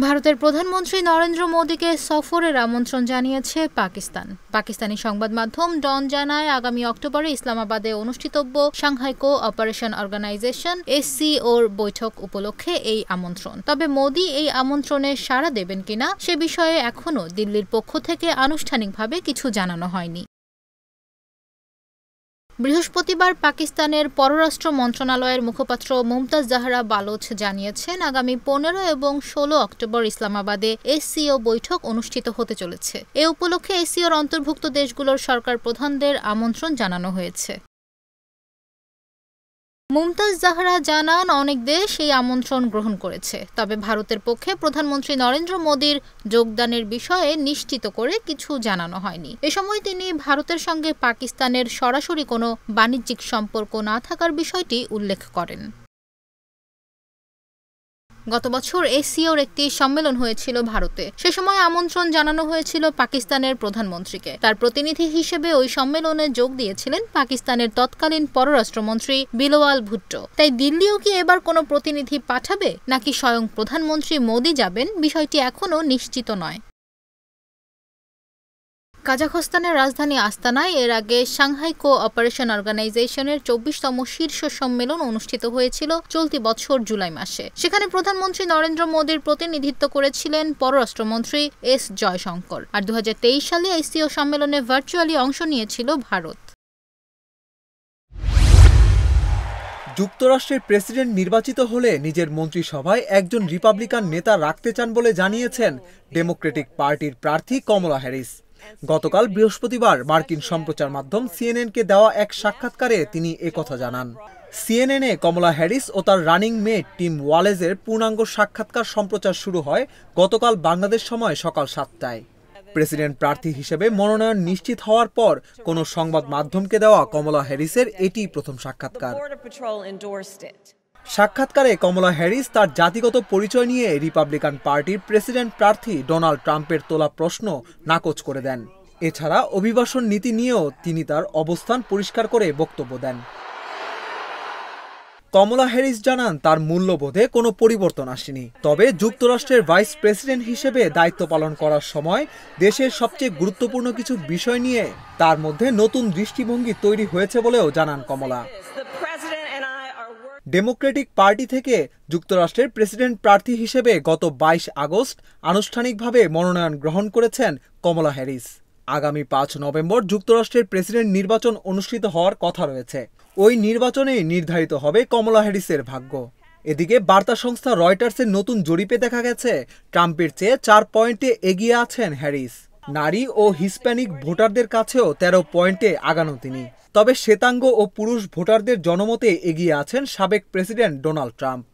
ভারতের প্রধানমন্ত্রী নরেন্দ্র মোদীকে সফরের আমন্ত্রণ জানিয়েছে পাকিস্তান। পাকিস্তানি সংবাদ মাধ্যম ডন জানায়, আগামী অক্টোবরে ইসলামাবাদে অনুষ্ঠিতব্য সাংহাই কো-অপারেশন অর্গানাইজেশন (SCO) বৈঠক উপলক্ষে এই আমন্ত্রণ। তবে মোদী এই আমন্ত্রণে সাড়া দেবেন কিনা সে বিষয়ে এখনও দিল্লির পক্ষ থেকে আনুষ্ঠানিকভাবে কিছু জানানো হয়নি। বৃহস্পতিবার পাকিস্তানের পররাষ্ট্র মন্ত্রণালয়ের মুখপাত্র মুমতাজ জাহরা বালোচ জানিয়েছেন, আগামী 15 এবং 16 অক্টোবর ইসলামাবাদে SCO বৈঠক অনুষ্ঠিত হতে চলেছে। এ উপলক্ষে SCOর অন্তর্ভুক্ত দেশগুলোর সরকার প্রধানদের আমন্ত্রণ জানানো হয়েছে। মুমতাজ জাহরা জানান, অনেক দেশ এই আমন্ত্রণ গ্রহণ করেছে, তবে ভারতের পক্ষে প্রধানমন্ত্রী নরেন্দ্র মোদীর যোগদানের বিষয়ে নিশ্চিত করে কিছু জানানো হয়নি। এ সময় তিনি ভারতের সঙ্গে পাকিস্তানের সরাসরি কোনো বাণিজ্যিক সম্পর্ক না থাকার বিষয়টি উল্লেখ করেন। গত বছর SCOর একটি সম্মেলন হয়েছিল ভারতে। সে সময় আমন্ত্রণ জানানো হয়েছিল পাকিস্তানের প্রধানমন্ত্রীকে। তার প্রতিনিধি হিসেবে ওই সম্মেলনে যোগ দিয়েছিলেন পাকিস্তানের তৎকালীন পররাষ্ট্রমন্ত্রী বিলওয়াল ভুট্টো। তাই দিল্লিও কি এবার কোনো প্রতিনিধি পাঠাবে, নাকি স্বয়ং প্রধানমন্ত্রী মোদী যাবেন, বিষয়টি এখনও নিশ্চিত নয়। কাজাখস্তানের রাজধানী আস্তানায় এর আগে সাংহাই কো-অপারেশন অর্গানাইজেশনের 24তম শীর্ষ সম্মেলন অনুষ্ঠিত হয়েছিল চলতি বছর জুলাই মাসে। সেখানে প্রধানমন্ত্রী নরেন্দ্র মোদীর প্রতিনিধিত্ব করেছিলেন পররাষ্ট্রমন্ত্রী S জয়শঙ্কর। আর 2023 সালে SCO সম্মেলনে ভার্চুয়ালি অংশ নিয়েছিল ভারত। যুক্তরাষ্ট্রের প্রেসিডেন্ট নির্বাচিত হলে নিজের মন্ত্রিসভায় একজন রিপাবলিকান নেতা রাখতে চান বলে জানিয়েছেন ডেমোক্রেটিক পার্টির প্রার্থী কমলা হ্যারিস। গতকাল বৃহস্পতিবার মার্কিন সম্প্রচার মাধ্যম CNN-কে দেওয়া এক সাক্ষাৎকারে তিনি একথা জানান। CNN-এ কমলা হ্যারিস ও তার রানিং মেট টিম ওয়ালেজের পূর্ণাঙ্গ সাক্ষাৎকার সম্প্রচার শুরু হয় গতকাল বাংলাদেশ সময় সকাল 7টায়। প্রেসিডেন্ট প্রার্থী হিসেবে মনোনয়ন নিশ্চিত হওয়ার পর কোনো সংবাদ মাধ্যমকে দেওয়া কমলা হ্যারিসের এটি প্রথম সাক্ষাৎকার। সাক্ষাৎকারে কমলা হ্যারিস তার জাতিগত পরিচয় নিয়ে রিপাবলিকান পার্টির প্রেসিডেন্ট প্রার্থী ডোনাল্ড ট্রাম্পের তোলা প্রশ্ন নাকচ করে দেন। এছাড়া অভিবাসন নীতি নিয়েও তিনি তার অবস্থান পরিষ্কার করে বক্তব্য দেন। কমলা হ্যারিস জানান, তার মূল্যবোধে কোনো পরিবর্তন আসেনি, তবে যুক্তরাষ্ট্রের ভাইস প্রেসিডেন্ট হিসেবে দায়িত্ব পালন করার সময় দেশের সবচেয়ে গুরুত্বপূর্ণ কিছু বিষয় নিয়ে তার মধ্যে নতুন দৃষ্টিভঙ্গি তৈরি হয়েছে বলেও জানান কমলা। ডেমোক্রেটিক পার্টি থেকে যুক্তরাষ্ট্রের প্রেসিডেন্ট প্রার্থী হিসেবে গত 22 আগস্ট আনুষ্ঠানিকভাবে মনোনয়ন গ্রহণ করেছেন কমলা হ্যারিস। আগামী 5 নভেম্বর যুক্তরাষ্ট্রের প্রেসিডেন্ট নির্বাচন অনুষ্ঠিত হওয়ার কথা রয়েছে। ওই নির্বাচনেই নির্ধারিত হবে কমলা হ্যারিসের ভাগ্য। এদিকে বার্তা সংস্থা রয়টার্সের নতুন জরিপে দেখা গেছে, ট্রাম্পের চেয়ে 4 পয়েন্টে এগিয়ে আছেন হ্যারিস। নারী ও হিস্প্যানিক ভোটারদের কাছেও 13 পয়েন্টে আগানো তিনি। তবে শ্বেতাঙ্গ ও পুরুষ ভোটারদের জনমতে এগিয়ে আছেন সাবেক প্রেসিডেন্ট ডোনাল্ড ট্রাম্প।